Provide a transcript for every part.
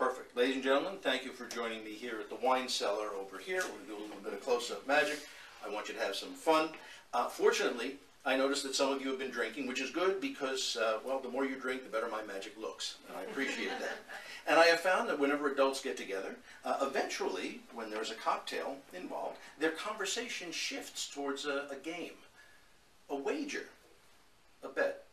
Perfect. Ladies and gentlemen, thank you for joining me here at the wine cellar over here. We're going to do a little bit of close-up magic. I want you to have some fun. Fortunately, I noticed that some of you have been drinking, which is good because, well, the more you drink, the better my magic looks. And I appreciate that. And I have found that whenever adults get together, eventually, when there's a cocktail involved, their conversation shifts towards a game, a wager, a bet.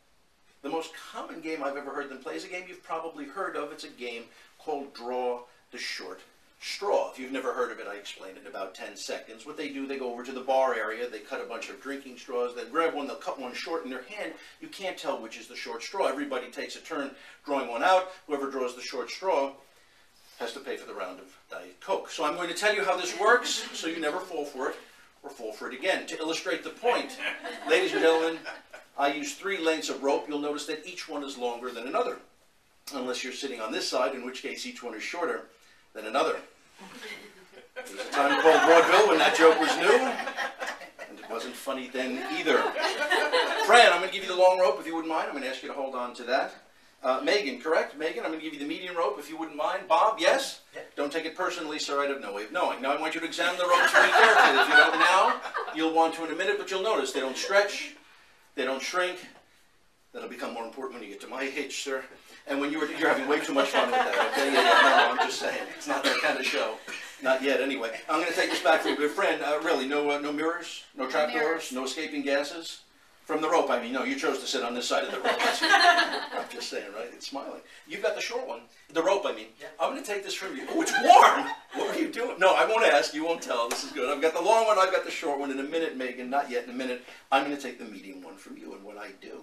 The most common game I've ever heard them play is a game you've probably heard of. It's a game called Draw the Short Straw. If you've never heard of it, I explained it in about 10 seconds. What they do, they go over to the bar area, they cut a bunch of drinking straws, they grab one, they'll cut one short in their hand. You can't tell which is the short straw. Everybody takes a turn drawing one out. Whoever draws the short straw has to pay for the round of Diet Coke. So I'm going to tell you how this works so you never fall for it or fall for it again. To illustrate the point, ladies and gentlemen, I use 3 lengths of rope. You'll notice that each one is longer than another, unless you're sitting on this side, in which case each one is shorter than another. There was a time called vaudeville when that joke was new, and it wasn't funny then either. Fran, I'm going to give you the long rope if you wouldn't mind. I'm going to ask you to hold on to that. Megan, correct? Megan, I'm going to give you the medium rope if you wouldn't mind. Bob, yes? Don't take it personally, sir. I have no way of knowing. Now I want you to examine the ropes very carefully. If you don't now, you'll want to in a minute, but you'll notice they don't stretch, they don't shrink. That'll become more important when you get to my age, sir. And when you're having way too much fun with that, okay? No, I'm just saying. It's not that kind of show. Not yet, anyway. I'm going to take this back from you. But friend, really, no mirrors, no trapdoors, no escaping gases? From the rope, I mean. No, you chose to sit on this side of the rope. I'm just saying, right? It's smiling. You've got the short one. The rope, I mean. Yeah. I'm going to take this from you. Oh, it's warm! What were you doing? No, I won't ask. You won't tell. This is good. I've got the long one. I've got the short one. In a minute, Megan, not yet in a minute, I'm going to take the medium one from you. And what I do,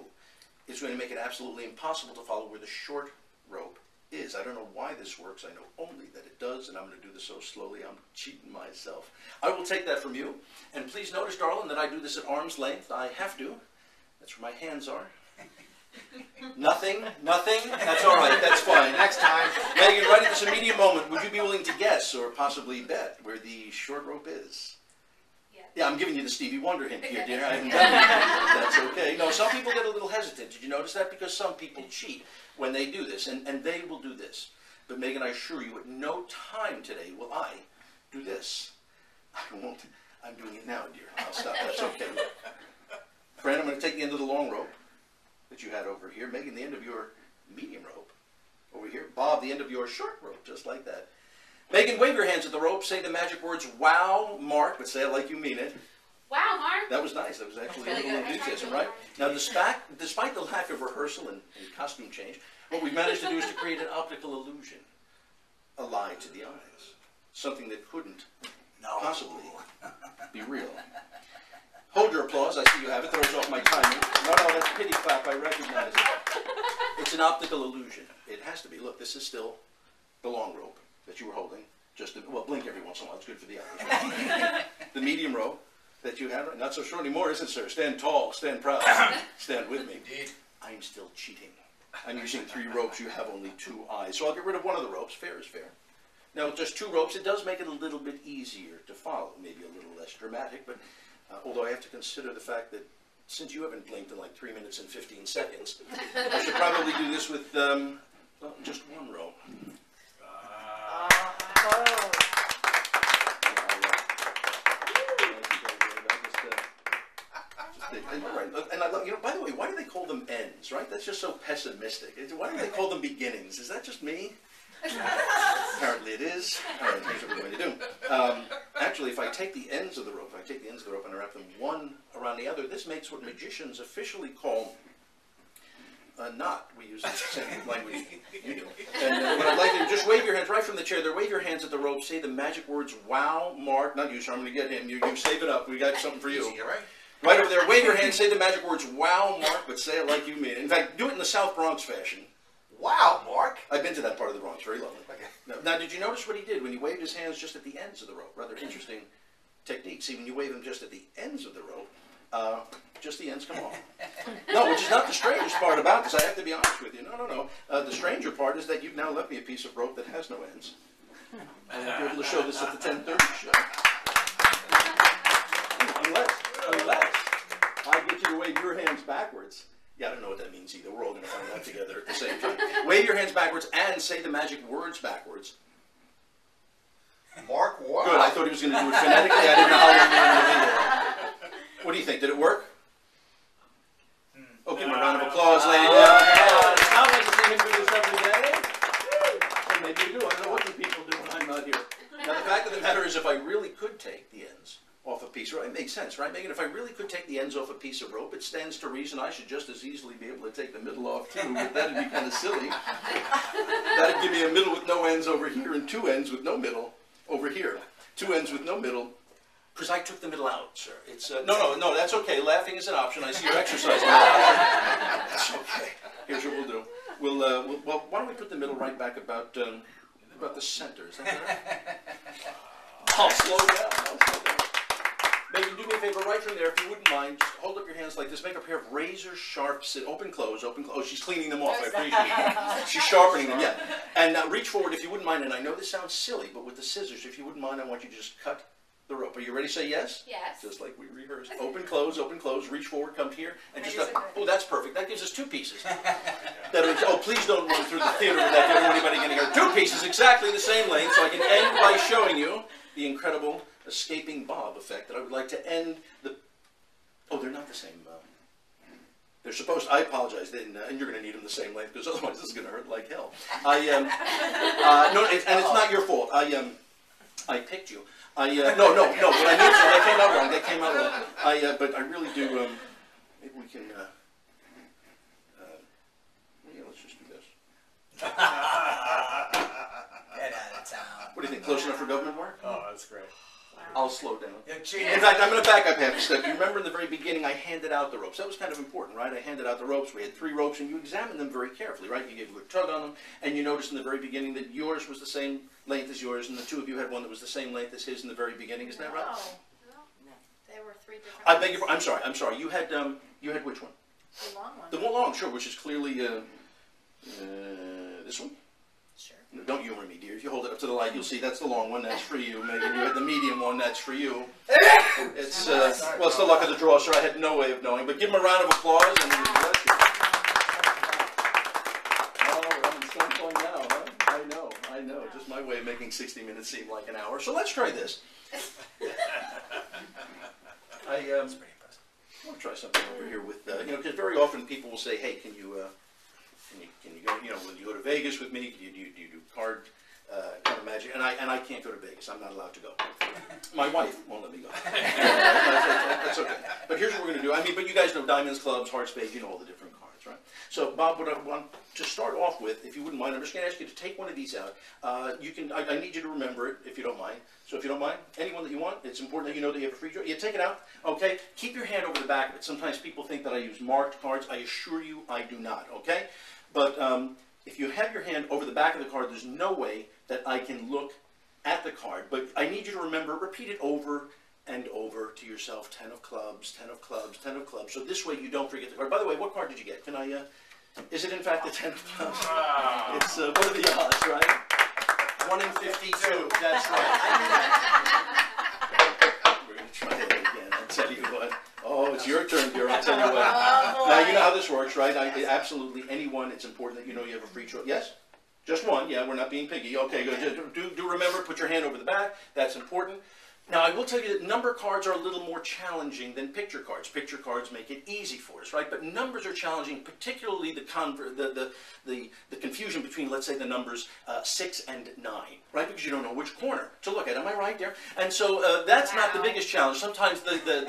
it's going to make it absolutely impossible to follow where the short rope is. I don't know why this works. I know only that it does, and I'm going to do this so slowly I'm cheating myself. I will take that from you. And please notice, darling, that I do this at arm's length. I have to. That's where my hands are. Nothing? That's all right. That's fine. Next time. Megan, right at this immediate moment, would you be willing to guess or possibly bet where the short rope is? Yeah, I'm giving you the Stevie Wonder hint here, dear. I haven't done it. That's okay. No, some people get a little hesitant. Did you notice that? Because some people cheat when they do this, and they will do this. But Megan, I assure you, at no time today will I do this. I won't. I'm doing it now, dear. I'll stop. That's okay. Fran, I'm going to take the end of the long rope that you had over here. Megan, the end of your medium rope over here. Bob, the end of your short rope, just like that. Megan, wave your hands at the rope. Say the magic words, wow, Mark, but say it like you mean it. Wow, Mark. That was nice. That was actually a little enthusiasm, right? Now, despite the lack of rehearsal and costume change, what we've managed to do is to create an optical illusion, a lie to the eyes, something that couldn't possibly be real. Hold your applause. I see you have it. Throws off my timing. No, that's pity clap. I recognize it. It's an optical illusion. It has to be. Look, this is still the long rope that you were holding. Just to, well, blink every once in a while. It's good for the eyes. Right? The medium rope that you had. Not so short anymore, is it, sir? Stand tall. Stand proud. Stand with me. Indeed. I'm still cheating. I'm using 3 ropes. You have only 2 eyes. So I'll get rid of one of the ropes. Fair is fair. Now, with just 2 ropes, it does make it a little bit easier to follow. Maybe a little less dramatic, but although I have to consider the fact that since you haven't blinked in like 3 minutes and 15 seconds, I should probably do this with just 1 row. And I love, by the way, why do they call them ends, right? That's just so pessimistic. Why do they call them beginnings? Is that just me? Apparently it is. All right, here's what we're going to do. Actually, if I take the ends of the rope, and I wrap them one around the other, this makes what magicians officially call a knot. We use the same language you do. And what I'd like to do, just wave your hands right from the chair there. Wave your hands at the rope. Say the magic words, wow, Mark. Not you, sir. I'm going to get him. You save it up. We got something for you. Easy, right? Right over there. Wave your hands. Say the magic words, wow, Mark, but say it like you mean it. In fact, do it in the South Bronx fashion. Wow, Mark. I've been to that part of the Bronx. Very lovely. Okay. Now, did you notice what he did when he waved his hands just at the ends of the rope? Rather interesting technique. See, when you wave them just at the ends of the rope, just the ends come off. No, which is not the strangest part about this. I have to be honest with you. No. The stranger part is that you've now left me a piece of rope that has no ends. I won't be able to show this at the 10:30 show. Unless I get you to wave your hands backwards Yeah, I don't know what that means either. We're all going to find out together at the same time. Wave your hands backwards and say the magic words backwards. Mark, what? Good. I thought he was going to do it phonetically. I didn't know how long you were going to be there. What do you think? Did it work? Okay, my round of applause, ladies and gentlemen. It's not like the same videos every day. So maybe you do. I don't know what you people do when I'm not here. Now, the fact of the matter is, if I really could take the ends off a piece, right? It makes sense, right, Megan? If I really could take the ends off a piece of rope, it stands to reason I should just as easily be able to take the middle off too, but that'd be kind of silly. That'd give me a middle with no ends over here and two ends with no middle over here. Two ends with no middle, because I took the middle out, sir. It's no, that's okay. Laughing is an option. I see you're exercising. That's okay. Here's what we'll do. Well, why don't we put the middle right back about the center? Is that better? I'll slow down. Megan, do me a favor, right from there, if you wouldn't mind, just hold up your hands like this. Make a pair of razor sharp, open, close. Oh, she's cleaning them off. I appreciate it. She's sharpening them, yeah. And now reach forward if you wouldn't mind. And I know this sounds silly, but with the scissors, if you wouldn't mind, I want you to just cut the rope. Are you ready to say yes? Yes. Just like we rehearsed. Open, close, reach forward, come here, and just oh, that's perfect. That gives us two pieces. Oh, please don't run through the theater with that. Don't want anybody getting hurt. Two pieces, exactly the same length, so I can end by showing you the incredible escaping bob effect that I would like to end the... Oh, they're not the same. They're supposed to... I apologize, and you're going to need them the same length, because otherwise this is going to hurt like hell. No, and it's not your fault. I picked you. No, what I mean is that came out wrong. That came out wrong. But I really do, maybe we can, yeah, let's just do this. Get out of town. What do you think, close enough for government work? Oh, that's great. I'll slow down. You're cheating. In fact, I'm going to back up half a step. You remember in the very beginning I handed out the ropes. That was kind of important, right? I handed out the ropes. We had 3 ropes, and you examined them very carefully, right? You gave a good tug on them, and you noticed in the very beginning that yours was the same length as yours, and the two of you had one that was the same length as his in the very beginning. Isn't that right? No. There were 3 different I beg your pardon. I'm sorry. You had which one? The long one. The one long, sure, which is clearly this one. Sure. No, don't humor me, dear. If you hold it up to the light, you'll see that's the long one. That's for you, Megan. You had the medium one. That's for you. It's well, it's the luck of the draw, sir. I had no way of knowing, but give him a round of applause and bless you. Oh, we're having some fun now, huh? I know. Just my way of making 60 minutes seem like an hour. So let's try this. That's pretty impressive. I want to try something over here with because very often people will say, "Hey, can you go? Will you go to Vegas with me? Do you do card magic?" And I can't go to Vegas. I'm not allowed to go. My wife won't let me go. That's okay. But here's what we're going to do. But you guys know diamonds, clubs, hearts, spades. You know all the different cards, right? So, Bob, what I want to start off with, if you wouldn't mind, I'm just going to ask you to take one of these out. I need you to remember it, if you don't mind. So if you don't mind, anyone that you want, it's important that you know that you have a free draw. You take it out, okay? Keep your hand over the back of it. Sometimes people think that I use marked cards. I assure you I do not, okay? But if you have your hand over the back of the card, there's no way that I can look at the card. But I need you to remember, repeat it over and over to yourself. 10 of clubs, 10 of clubs, 10 of clubs. So this way you don't forget the card. By the way, what card did you get? Can I, is it in fact the 10 of clubs? It's, what are the odds, right? 1 in 52, that's right. We're going to try it again, I'll tell you what. Oh, it's your turn, dear, I'll tell you what. Now, you know how this works, right? Absolutely anyone, it's important that you know you have a free choice. Yes? Just one, yeah, we're not being piggy. Okay, good. Do remember, put your hand over the back, that's important. Now, I will tell you that number cards are a little more challenging than picture cards. Picture cards make it easy for us, right? But numbers are challenging, particularly the confusion between, let's say, the numbers 6 and 9, right? Because you don't know which corner to look at. Am I right there? And so that's not the biggest challenge. Sometimes the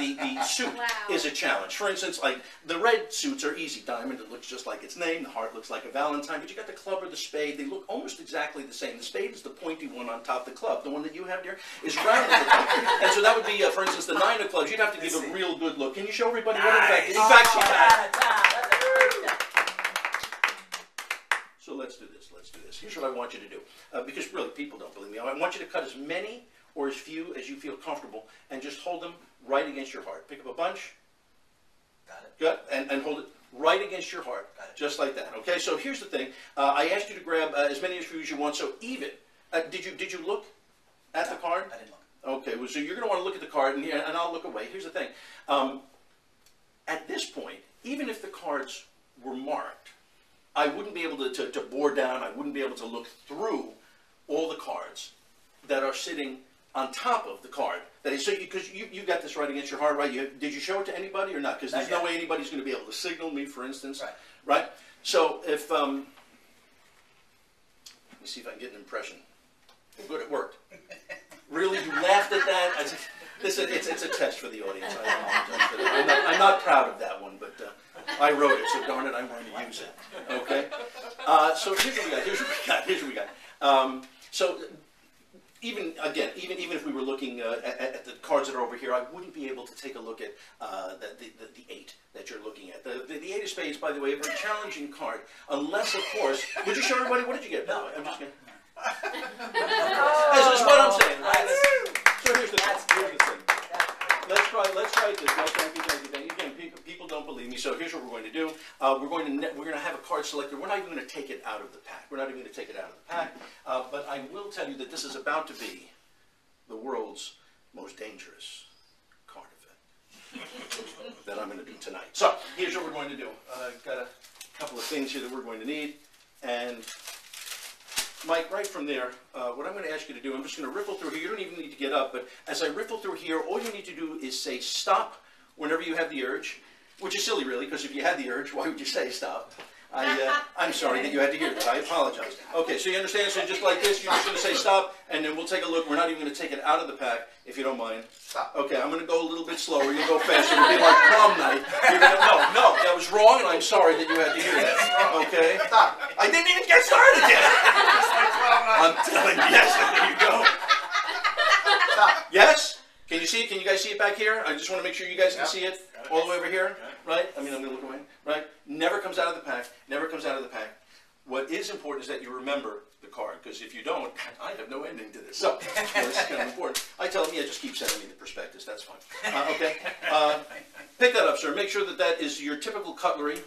suit is a challenge. For instance, like the red suits are easy. Diamond, it looks just like its name. The heart looks like a Valentine. But you got the club or the spade. They look almost exactly the same. The spade is the pointy one on top. The club, the one that you have, dear, is round at the top. And so that would be, for instance, the 9 of clubs. You'd have to give a real good look. Can you show everybody what in fact she has? So let's do this. Here's what I want you to do. Because really, people don't believe me. I want you to cut as many or as few as you feel comfortable and just hold them right against your heart. Pick up a bunch. Got it. Good. And hold it right against your heart. Just like that. Okay, so here's the thing. I asked you to grab as many as you want. So even, did you look at the card? I didn't look. Okay, well, so you're going to want to look at the card, and I'll look away. Here's the thing. At this point, even if the cards were marked, I wouldn't be able to bore down, I wouldn't be able to look through all the cards that are sitting on top of the card. That is, so because you got this right against your heart, right? Did you show it to anybody or not? Because there's no way anybody's going to be able to signal me, for instance. Right? So if, let me see if I can get an impression. Good, it worked. Really? You laughed at that? It's a test for the audience. I'm not proud of that one, but I wrote it, so darn it, I'm going to use it. Okay? So here's what we got. So even if we were looking at the cards that are over here, I wouldn't be able to take a look at the 8 that you're looking at. The 8 of spades, by the way, a very challenging card, unless, of course, would you show everybody, what did you get, by the way? I'm just going to... This is what I'm saying, right? So here's the thing. Let's try it this way. Thank you. Again, people don't believe me, so here's what we're going to do. We're going to have a card selector. We're not even going to take it out of the pack. But I will tell you that this is about to be the world's most dangerous card event that I'm going to do tonight. So here's what we're going to do. I've got a couple of things here that we're going to need, and Mike, right from there, what I'm going to ask you to do, I'm just going to riffle through here. You don't even need to get up, but as I riffle through here, all you need to do is say stop whenever you have the urge, which is silly, really, because if you had the urge, why would you say stop? I'm sorry that you had to hear that. I apologize. Okay, so you understand? So just like this, you're just going to say stop, and then we'll take a look. We're not even going to take it out of the pack, if you don't mind. Stop. Okay, I'm going to go a little bit slower. You're going to go faster. It'll be like prom night. No, that was wrong, and I'm sorry that you had to hear that. Okay? Stop. I didn't even get started yet. I'm telling you, yes, there you go. Stop. Yes? Can you see it? Can you guys see it back here? I just want to make sure you guys can see it all the way over here, right? I mean, I'm going to look away, right? Never comes out of the pack. Never comes out of the pack. What is important is that you remember the card, because if you don't, I have no ending to this. So, this is kind of important. I tell them, yeah, just keep sending me the prospectus. That's fine. Okay? Pick that up, sir. Make sure that that is your typical cutlery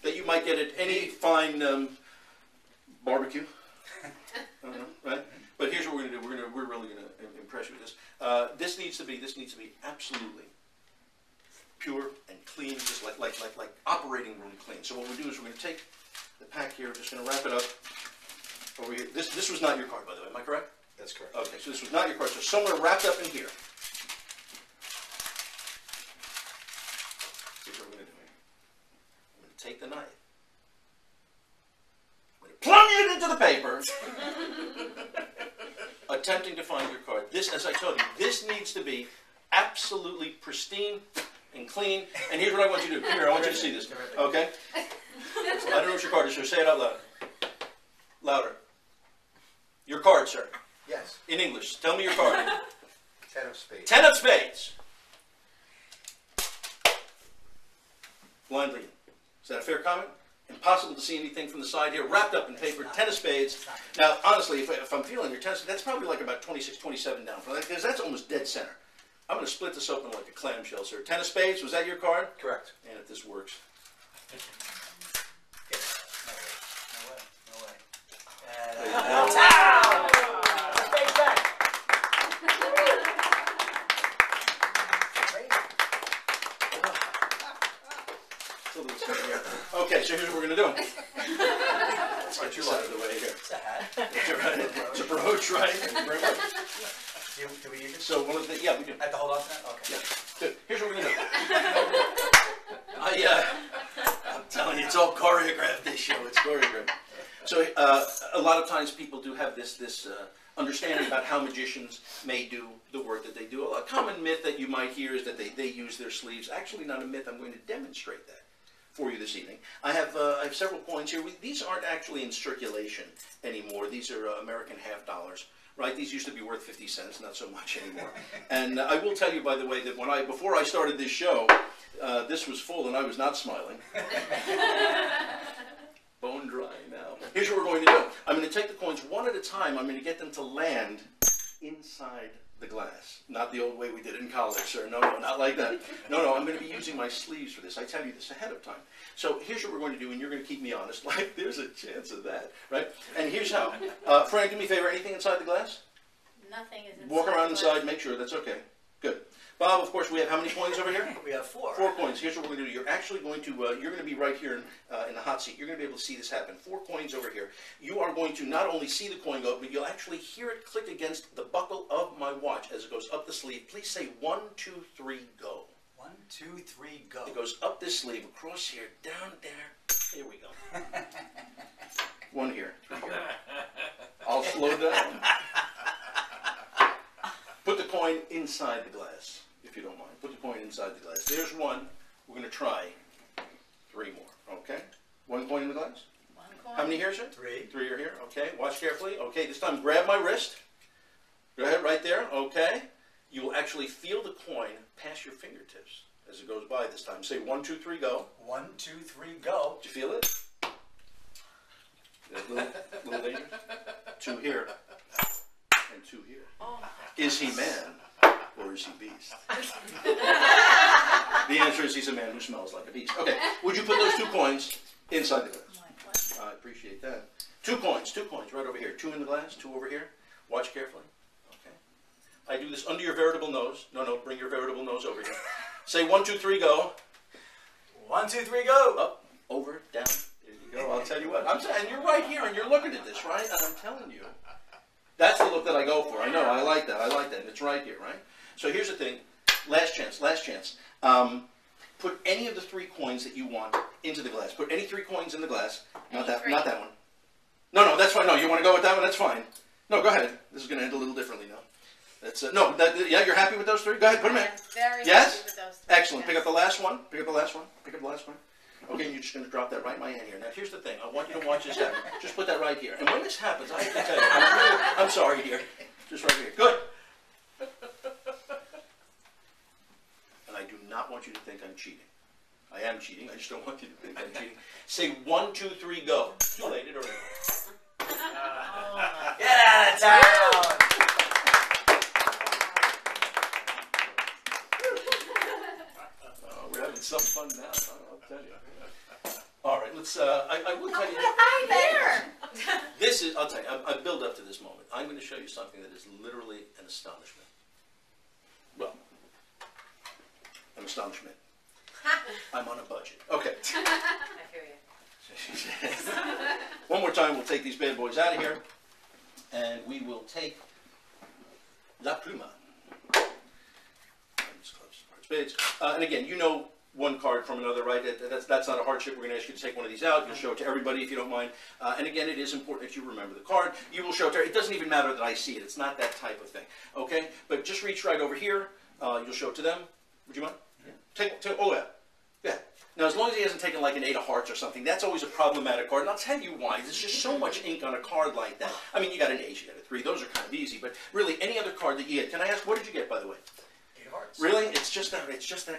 that you might get at any fine barbecue. Right? But here's what we're going to do. We're really going to impress you with this. This needs to be absolutely pure and clean, just like operating room clean. So what we do is we're going to take the pack here. We're just going to wrap it up over here. This was not your card, by the way. Am I correct? That's correct. Okay, so this was not your card. So somewhere wrapped up in here. Here's what we're going to do here. I'm going to take the knife. I'm going to plunge it into the paper. Attempting to find your card. This, as I told you, this needs to be absolutely pristine and clean. And here's what I want you to do. Come here, I want you to see this. Okay? I don't know what your card is, sir. Say it out loud. Louder. Your card, sir. Yes. In English. Tell me your card. 10 of spades. 10 of spades. Blind leading. Is that a fair comment? Impossible to see anything from the side here. Wrapped up in paper. 10 of spades. Now, honestly, if I'm feeling your 10 of spades, that's probably like about 26, 27 down from that, because that's almost dead center. I'm going to split this open like a clamshell, sir. 10 of spades. Was that your card? Correct. And if this works. No way. Spades back. Okay, so here's what we're going to do. Let's get you out of the way here. It's a hat. It's a brooch, right? Thank you very much. Do we use it? So one of the, yeah, we do. I have to hold on to that? Okay. Yeah, good. Here's what we're going to do. I'm telling you, it's all choreographed, this show. It's choreographed. So a lot of times people do have this understanding about how magicians may do the work that they do. A common myth that you might hear is that they use their sleeves. Actually not a myth. I'm going to demonstrate that for you this evening. I have several coins here. These aren't actually in circulation anymore. These are American half dollars. Right? These used to be worth 50 cents, not so much anymore. And I will tell you, by the way, that before I started this show, this was full and I was not smiling. Bone dry now. Here's what we're going to do. I'm going to take the coins one at a time. I'm going to get them to land inside the glass. Not the old way we did it in college, sir. No, not like that. No, I'm going to be using my sleeves for this. I tell you this ahead of time. So here's what we're going to do, and you're going to keep me honest. Like, there's a chance of that, right? And here's how. Fran, do me a favor. Anything inside the glass? Nothing is inside. Walk around the inside. glass. Make sure that's okay. Good. Bob, of course, we have how many coins over here? We have 4. 4 coins. Here's what we're going to do. You're actually going to, you're going to be right here in the hot seat. You're going to be able to see this happen. 4 coins over here. You are going to not only see the coin go, but you'll actually hear it click against the buckle of my watch as it goes up the sleeve. Please say 1, 2, 3, go. 1, 2, 3, go. It goes up this sleeve, across here, down there. Here we go. 1 here, 3 here. I'll slow down. Put the coin inside the glass, if you don't mind. Put the coin inside the glass. There's 1. We're going to try 3 more, okay? 1 coin in the glass? 1 coin. How many here, sir? 3. 3 are here, okay. Watch carefully. Okay, this time grab my wrist. Go ahead, right there, okay. You will actually feel the coin pass your fingertips as it goes by this time. Say 1, 2, 3, go. 1, 2, 3, go. Did you feel it? A little dangerous? 2 here, and 2 here. Oh. Is he man, or is he beast? The answer is he's a man who smells like a beast. Okay, would you put those 2 coins inside the glass? My pleasure. I appreciate that. 2 coins, right over here. 2 in the glass, 2 over here. Watch carefully. Okay. I do this under your veritable nose. No, bring your veritable nose over here. Say 1, 2, 3, go. 1, 2, 3, go. Up, over, down. There you go. I'll tell you what. I'm saying you're right here and you're looking at this, right? And I'm telling you. That's the look that I go for. I know. I like that. And it's right here, right? So here's the thing. Last chance. Put any of the 3 coins that you want into the glass. Put any 3 coins in the glass. Not that one. No, that's fine. No, you want to go with that one? That's fine. No, go ahead. This is going to end a little differently now. That's yeah, you're happy with those 3? Go ahead, put them in. I'm very Yes? happy with those 3. Excellent. Yes. Pick up the last one. Okay, and you're just going to drop that right in my hand here. Now, here's the thing. I want you to watch this happen. Just put that right here. And when this happens, I have to tell you, I'm sorry, dear. Just right here. Good. And I do not want you to think I'm cheating. I am cheating. I just don't want you to think I'm cheating. Say 1, 2, 3, go. Too late. It already. Get out of town. We're having some fun now. I'll tell you. All right, let's. I will tell you. Hi there. This is. I'll tell you. I build up to this moment. I'm going to show you something that is literally an astonishment. Well, an astonishment. I'm on a budget. Okay. I hear you. One more time, we'll take these bad boys out of here, and we will take La Pluma. Spades. And again, you know 1 card from another, right? That's not a hardship. We're going to ask you to take one of these out. You'll show it to everybody if you don't mind. And again, it is important that you remember the card. You will show it to her. It doesn't even matter that I see it. It's not that type of thing. Okay? But just reach right over here. You'll show it to them. Would you mind? Yeah. Yeah. Now, as long as he hasn't taken like an 8 of hearts or something, that's always a problematic card. And I'll tell you why. There's just so much ink on a card like that. I mean, you got an 8, you got a 3. Those are kind of easy. But really, any other card that you get. Can I ask, what did you get, by the way? 8 of hearts. Really? It's just that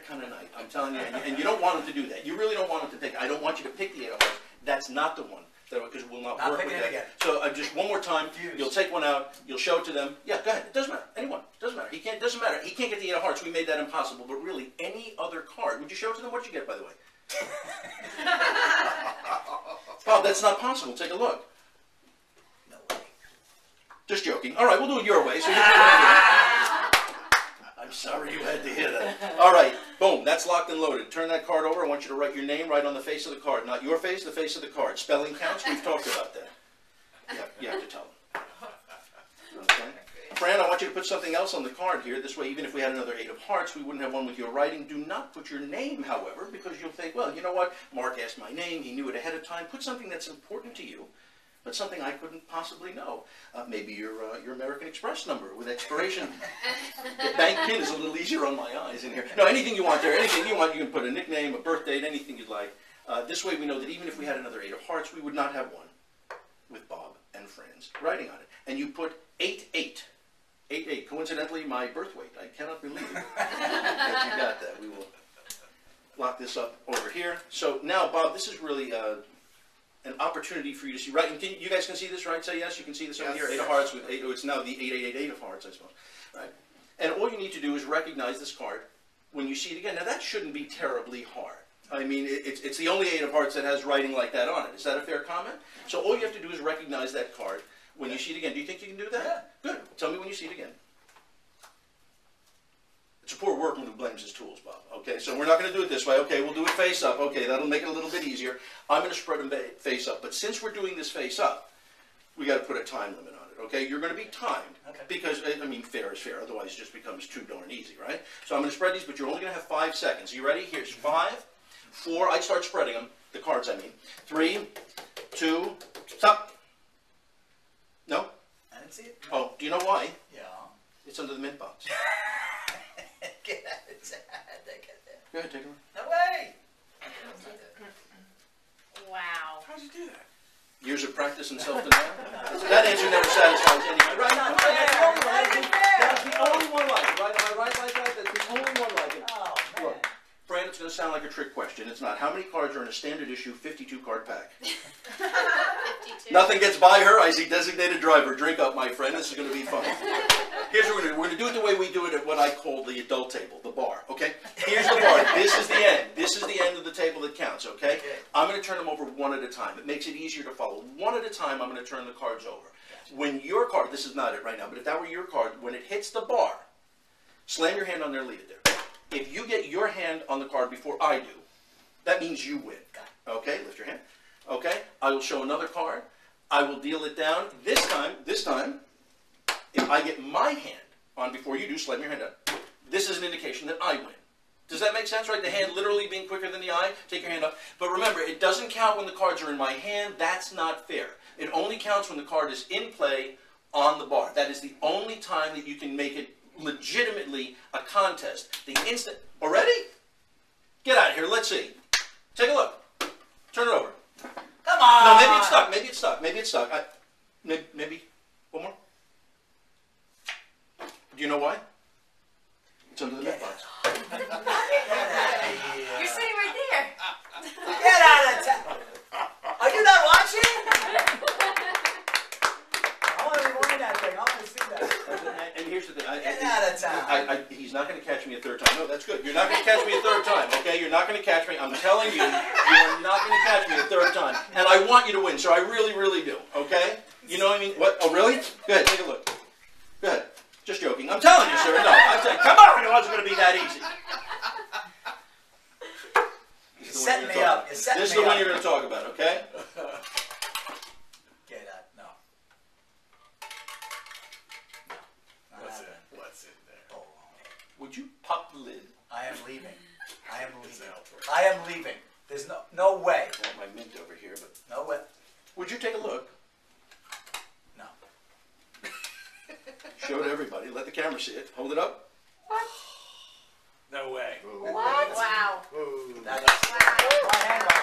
kind of night. I'm telling you. And you don't want him to do that. You really don't want him to pick. I don't want you to pick the 8 of hearts. That's not the one. Because it will not work with that. Again. So just one more time, Confused. you'll take one out, you'll show it to them. Yeah, go ahead. It doesn't matter. Anyone. It doesn't matter. Doesn't matter. He can't get the 8 of hearts. We made that impossible. But really, any other card. Would you show it to them? What did you get, by the way? Bob, that's not possible. Take a look. No way. Just joking. All right, we'll do it your way. So I'm sorry you had to hear that. All right, boom, that's locked and loaded. Turn that card over. I want you to write your name right on the face of the card. Not your face, the face of the card. Spelling counts. We've talked about that. You have to tell them. Okay. Fran, I want you to put something else on the card here. This way, even if we had another 8 of hearts, we wouldn't have one with your writing. Do not put your name, however, because you'll think, well, you know what? Mark asked my name. He knew it ahead of time. Put something that's important to you, but something I couldn't possibly know. Maybe your American Express number with expiration. The bank pin is a little easier on my eyes in here. No, anything you want there. Anything you want, you can put a nickname, a birth date, anything you'd like. This way we know that even if we had another 8 of hearts, we would not have one with Bob and Fran's writing on it. And you put 8-8. 8-8. Coincidentally, my birth weight. I cannot believe it that you got that. We will lock this up over here. So now, Bob, this is really an opportunity for you to see. Right? And you guys can see this, right? Say yes. You can see this over here. 8 of hearts with 8. Oh, it's now the 8 of hearts, I suppose. Right? And all you need to do is recognize this card when you see it again. Now, that shouldn't be terribly hard. I mean, it's the only 8 of hearts that has writing like that on it. Is that a fair comment? So all you have to do is recognize that card when you see it again. Do you think you can do that? Yeah. Good. Tell me when you see it again. It's a poor workman who blames his tools, Bob. Okay, so we're not going to do it this way. Okay, we'll do it face up. Okay, that'll make it a little bit easier. I'm going to spread them face up. But since we're doing this face up, we got to put a time limit on it. Okay, you're going to be timed. Okay. Because, I mean, fair is fair. Otherwise, it just becomes too darn easy, right? So I'm going to spread these, but you're only going to have 5 seconds. Are you ready? Here's 5, 4. I start spreading them. The cards, I mean. 3, 2, stop. No? I didn't see it. Oh, do you know why? Yeah. It's under the mint box. Get out of town. Get there. Go ahead, take a look. No way. Wow. How'd you do that? Years of practice and self-denial? That answer never satisfies anyone. Right now, that's the only one like it. Right? Am I right like that? That's the only one like it. Oh, man. Look, Fran, it's going to sound like a trick question. It's not. How many cards are in a standard issue 52-card pack? 52. Nothing gets by her. I see designated driver. Drink up, my friend. This is going to be fun. Here's what we're going to do. We're going to do it the way we do it at what I call the adult table, the bar. Okay? Here's the bar. This is the end. This is the end of the table that counts. Okay? I'm going to turn them over one at a time. It makes it easier to follow. One at a time, I'm going to turn the cards over. When your card, this is not it right now, but if that were your card, when it hits the bar, slam your hand on there, leave it there. If you get your hand on the card before I do, that means you win. Okay, lift your hand. Okay, I will show another card. I will deal it down. This time, if I get my hand on before you do, slam your hand up. This is an indication that I win. Does that make sense, right? The hand literally being quicker than the eye. Take your hand up. But remember, it doesn't count when the cards are in my hand. That's not fair. It only counts when the card is in play on the bar. That is the only time that you can make it legitimately a contest. The instant... Already? Get out of here. Let's see. Take a look. Turn it over. Come on. No, maybe it's stuck. Maybe it's stuck. Maybe it's stuck. Maybe. One more. Do you know why? It's under the net box. Get out of here. You're sitting right there. Get out of town. Are you not watching? I want to rewind that thing. I want to see that. And here's the thing. Get out of town. He's not going to catch me a third time. No, that's good. You're not going to catch me a third time, okay? You're not going to catch me. I'm telling you, you are not going to catch me a third time. And I want you to win, so I really, really do, okay? You know what I mean? What? Oh, really? Go ahead, take a look. Go ahead. Just joking. I'm telling you, sir. No, I'm saying, come on, it wasn't going to be that easy. You're setting me up. You're setting me up. This is the one you're going to talk about, okay? Get out. No. What's in there? Oh, Would you pop the lid? I am leaving. I am It's leaving. out. I am leaving. There's no way. I want my mint over here, but... No way. Would you take a look? No. Show it to everybody. Let the camera see it. Hold it up. No way. What? Wow. Ooh. That's Wow. my hand on it.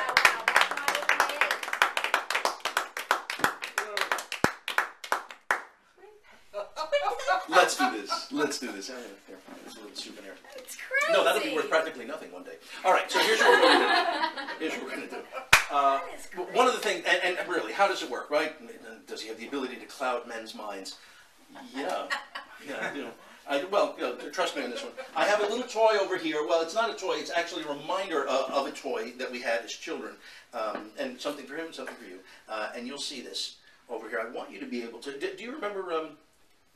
Let's do this. Let's do this. Here, there's a little souvenir. It's crazy. No, that'll be worth practically nothing one day. All right, so here's what we're going to do. Here's what we're going to do. That is crazy. One of the things, and really, how does it work, right? Does he have the ability to cloud men's minds? Yeah, I do. Well, trust me on this one. I have a little toy over here. Well, it's not a toy. It's actually a reminder of a toy that we had as children. And something for him, something for you. And you'll see this over here. I want you to be able to... Do you remember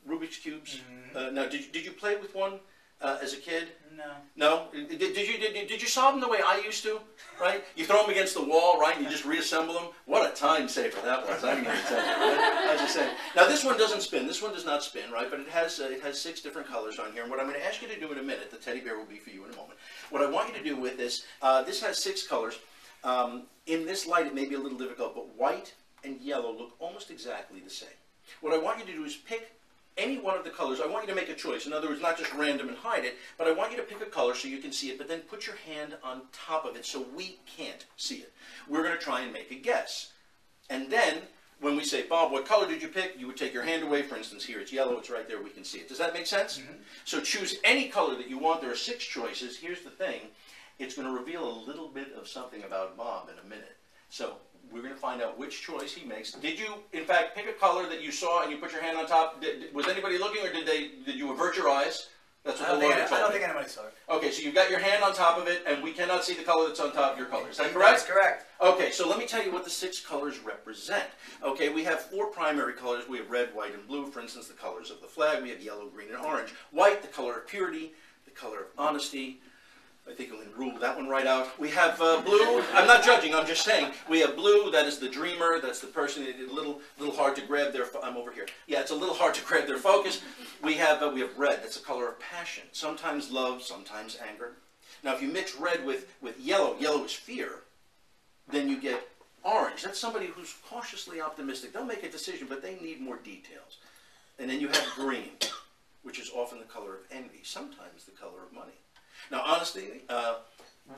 Rubik's Cubes? Mm-hmm. No, did you play with one as a kid? No. No? Did you solve them the way I used to? Right? You throw them against the wall, right? And you just reassemble them. What a time saver that was. I can tell you. Right? I was just saying. Now this one doesn't spin. This one does not spin, right? But it has 6 different colors on here. And what I'm going to ask you to do in a minute, the teddy bear will be for you in a moment. What I want you to do with this has 6 colors. In this light, it may be a little difficult, but white and yellow look almost exactly the same. What I want you to do is pick any one of the colors. I want you to make a choice. In other words, not just random and hide it, but I want you to pick a color so you can see it, but then put your hand on top of it so we can't see it. We're going to try and make a guess. And then, when we say, Bob, what color did you pick? You would take your hand away. For instance, here it's yellow. It's right there. We can see it. Does that make sense? Mm-hmm. So choose any color that you want. There are 6 choices. Here's the thing. It's going to reveal a little bit of something about Bob in a minute. So we're going to find out which choice he makes. Did you, in fact, pick a color that you saw and you put your hand on top? Was anybody looking, or did you avert your eyes? That's what the lawyer told me. I don't think anybody saw it. Okay, so you've got your hand on top of it, and we cannot see the color that's on top of your color. Is that correct? That's correct. Okay, so let me tell you what the 6 colors represent. Okay, we have 4 primary colors. We have red, white, and blue. For instance, the colors of the flag. We have yellow, green, and orange. White, the color of purity. The the color of honesty. I think I'm going to rule that one right out. We have blue. I'm not judging. I'm just saying. We have blue. That is the dreamer. That's the person. It's a little hard to grab their. I'm over here. Yeah, it's a little hard to grab their focus. We have red. That's the color of passion. Sometimes love. Sometimes anger. Now, if you mix red with yellow, yellow is fear. Then you get orange. That's somebody who's cautiously optimistic. They'll make a decision, but they need more details. And then you have green, which is often the color of envy. Sometimes the color of money. Now, honestly,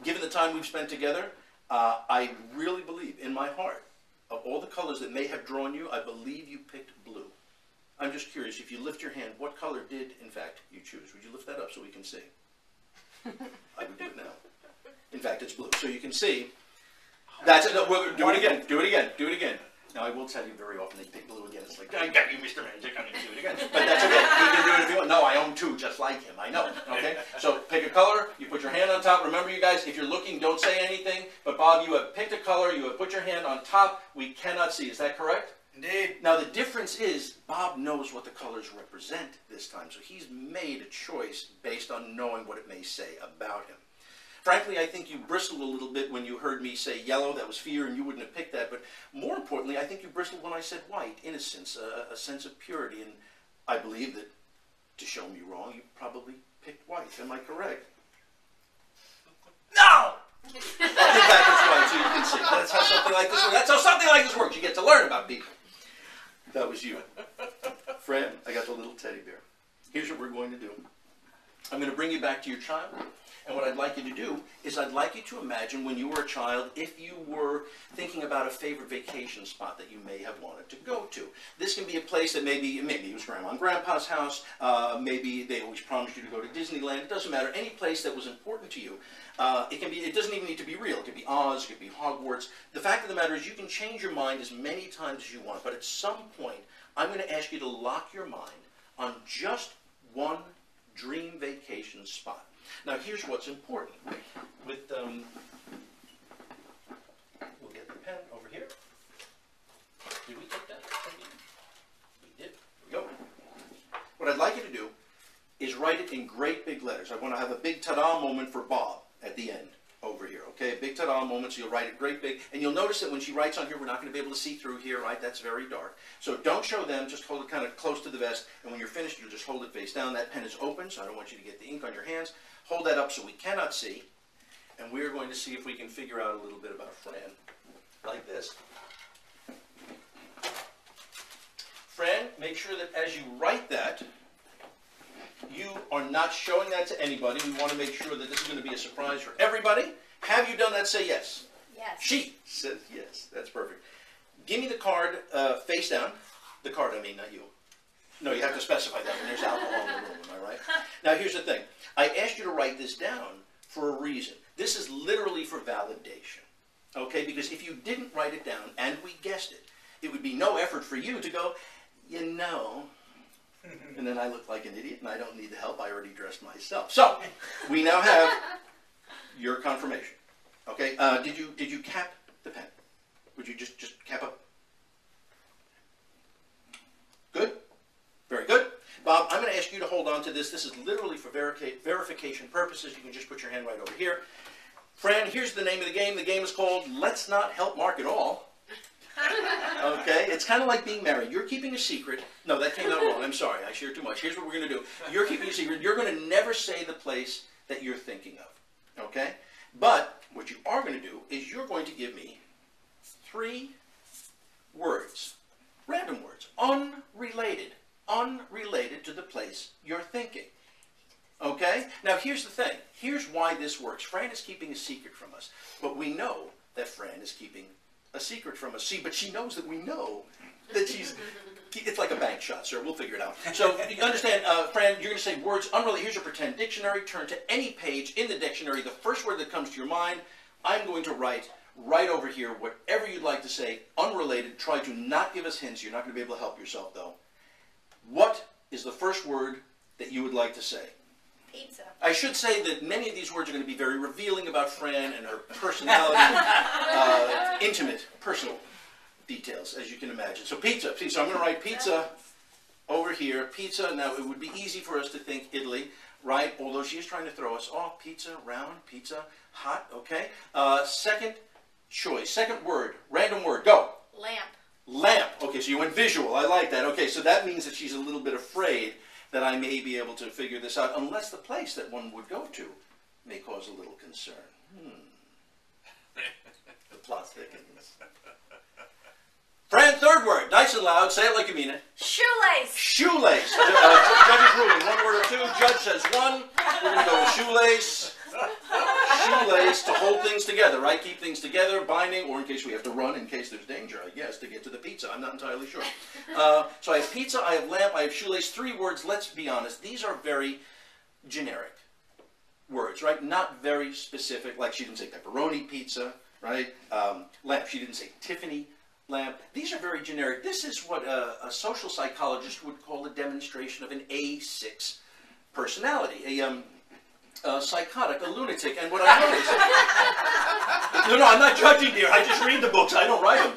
given the time we've spent together, I really believe in my heart, of all the colors that may have drawn you, I believe you picked blue. I'm just curious, if you lift your hand, what color did, in fact, you choose? Would you lift that up so we can see? I would do it now. In fact, it's blue. So you can see. That's it. No, do it again. Do it again. Do it again. Now, I will tell you very often they pick blue again. It's like, I got you, Mr. Magic. I'm going to do it again. But that's okay. He can do it if you want. No, I own two just like him. I know. Okay? So pick a color. You put your hand on top. Remember, you guys, if you're looking, don't say anything. But, Bob, you have picked a color. You have put your hand on top. We cannot see. Is that correct? Indeed. Now, the difference is Bob knows what the colors represent this time. So he's made a choice based on knowing what it may say about him. Frankly, I think you bristled a little bit when you heard me say yellow. That was fear, and you wouldn't have picked that. But more importantly, I think you bristled when I said white, innocence, a sense of purity. And I believe that, to show me wrong, you probably picked white. Am I correct? No! In fact, it's white, so you can see. That's how something like this works. That's how something like this works. You get to learn about people. That was you. Fran, I got the little teddy bear. Here's what we're going to do. I'm going to bring you back to your childhood. And what I'd like you to do is I'd like you to imagine when you were a child, if you were thinking about a favorite vacation spot that you may have wanted to go to. This can be a place that maybe it was Grandma and Grandpa's house, maybe they always promised you to go to Disneyland. It doesn't matter. Any place that was important to you. It doesn't even need to be real. It could be Oz, it could be Hogwarts. The fact of the matter is you can change your mind as many times as you want, but at some point I'm going to ask you to lock your mind on just one dream vacation spot. Now, here's what's important. We'll get the pen over here. Did we take that? We did. Here we go. What I'd like you to do is write it in great big letters. I want to have a big ta-da moment for Bob at the end over here, okay? A big ta-da moment, so you'll write it great big. And you'll notice that when she writes on here, we're not going to be able to see through here, right? That's very dark. So don't show them. Just hold it kind of close to the vest. And when you're finished, you'll just hold it face down. That pen is open, so I don't want you to get the ink on your hands. Hold that up so we cannot see. And we're going to see if we can figure out a little bit about Fran, like this. Fran, make sure that as you write that, you are not showing that to anybody. We want to make sure that this is going to be a surprise for everybody. Have you done that? Say yes. Yes. She says yes. That's perfect. Give me the card face down. The card, I mean, not you. No, you have to specify that when there's alcohol in the room, am I right? Now, here's the thing. I asked you to write this down for a reason. This is literally for validation, okay? Because if you didn't write it down, and we guessed it, it would be no effort for you to go, you know, and then I look like an idiot, and I don't need the help. I already dressed myself. So, we now have your confirmation, okay? Did you cap the pen? Would you just cap up? Good? Very good. Bob, I'm going to ask you to hold on to this. This is literally for verification purposes. You can just put your hand right over here. Fran, here's the name of the game. The game is called Let's Not Help Mark at All. Okay? It's kind of like being married. You're keeping a secret. No, that came out wrong. I'm sorry. I shared too much. Here's what we're going to do. You're keeping a secret. You're going to never say the place that you're thinking of. Okay? But what you are going to do is you're going to give me 3 words. Random words. Unrelated to the place you're thinking. Okay? Now, here's the thing. Here's why this works. Fran is keeping a secret from us. But we know that Fran is keeping a secret from us. See, but she knows that we know that she's... It's like a bank shot, sir. We'll figure it out. So, you understand, Fran, you're going to say words unrelated. Here's your pretend dictionary. Turn to any page in the dictionary. The first word that comes to your mind, I'm going to write right over here whatever you'd like to say, unrelated. Try to not give us hints. You're not going to be able to help yourself, though. What is the first word that you would like to say? Pizza. I should say that many of these words are going to be very revealing about Fran and her personality, intimate, personal details, as you can imagine. So pizza. So I'm going to write pizza over here. Pizza. Now, it would be easy for us to think Italy. right? Although she is trying to throw us off. Pizza, round, pizza, hot, okay? Second choice, second word, random word, go. Lamp. Lamp. Okay, so you went visual. I like that. Okay, so that means that she's a little bit afraid that I may be able to figure this out, unless the place that one would go to may cause a little concern. The plot thickens. Fran, third word. Nice and loud. Say it like you mean it. Shoelace. Shoelace. Judge's ruling. 1 word or 2. Judge says 1. We're going to go with shoelace. Shoelace to hold things together, right? Keep things together, binding, or in case we have to run, in case there's danger, I guess, to get to the pizza. I'm not entirely sure. So I have pizza, I have lamp, I have shoelace. 3 words, let's be honest. These are very generic words, right? Not very specific, like she didn't say pepperoni pizza, right? Lamp, she didn't say Tiffany lamp. These are very generic. This is what a social psychologist would call a demonstration of an A6 personality, a psychotic, a lunatic. And what I noticed... No, I'm not judging, dear. I just read the books. I don't write them.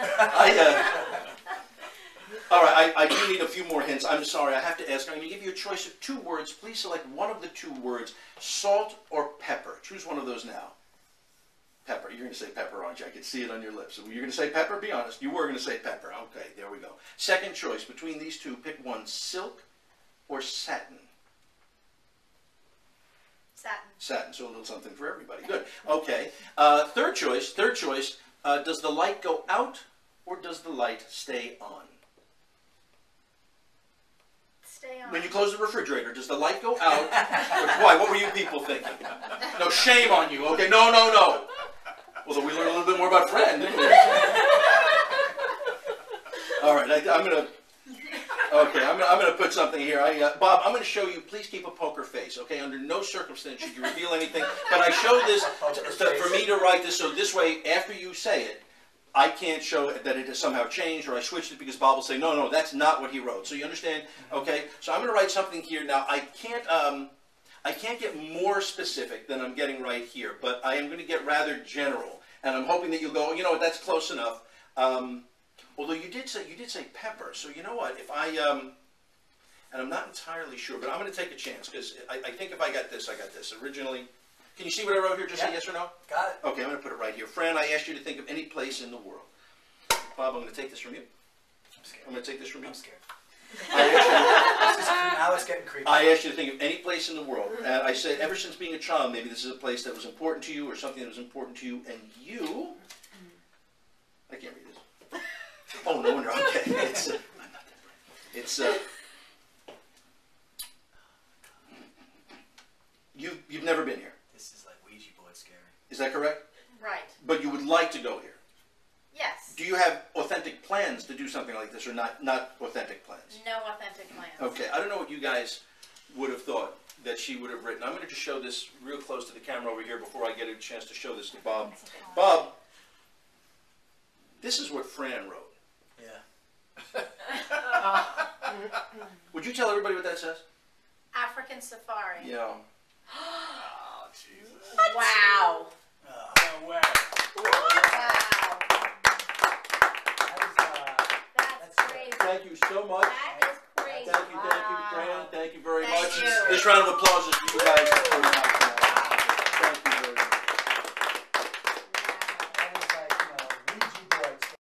All right, I do need a few more hints. I'm sorry, I have to ask. I'm going to give you a choice of 2 words. Please select one of the 2 words, salt or pepper. Choose one of those now. Pepper. You're going to say pepper, aren't you? I can see it on your lips. You're going to say pepper? Be honest. You were going to say pepper. Okay, there we go. Second choice. Between these 2, pick one. Silk or satin? Satin. Satin. So a little something for everybody. Good. Okay. Third choice. Does the light go out or does the light stay on? Stay on. When you close the refrigerator, does the light go out? Why? What were you people thinking? No, shame on you. Okay, no. Well, so we learned a little bit more about Fran, didn't we? All right, I'm gonna put something here. Bob, I'm gonna show you. Please keep a poker face. Okay, under no circumstance should you reveal anything. But I show this for me to write this, so this way, after you say it, I can't show that it has somehow changed, or I switched it because Bob will say, no, that's not what he wrote. So you understand? Okay. So I'm going to write something here. Now I can't get more specific than I'm getting right here, but I am going to get rather general, and I'm hoping that you'll go, you know what, that's close enough. Although you did say pepper, so you know what? If I and I'm not entirely sure, but I'm going to take a chance because I think if I got this, I got this. Originally. Can you see what I wrote here? Just say yes or no? Got it. Okay, I'm going to put it right here. Fran, I asked you to think of any place in the world. Bob, I'm going to take this from you. I'm scared. I'm going to take this from you. I'm scared. I Now it's getting creepy. asked you to think of any place in the world. And I said, ever since being a child, maybe this is a place that was important to you or something that was important to you. And you... I can't read this. Oh, no wonder. Okay. I'm not that bright. It's... You've never been here. This is like Ouija board scary. Is that correct? Right. But you would like to go here. Yes. Do you have authentic plans to do something like this, or not authentic plans? No authentic plans. Okay, I don't know what you guys would have thought that she would have written. I'm going to just show this real close to the camera over here before I get a chance to show this to Bob. Bob, this is what Fran wrote. Yeah. Would you tell everybody what that says? African safari. Yeah. Oh, Jesus. Wow. No way. Wow. That's That's crazy. Thank you so much. That is crazy. Thank you, Fran. Thank you very Thank much. you. This round of applause is for you guys.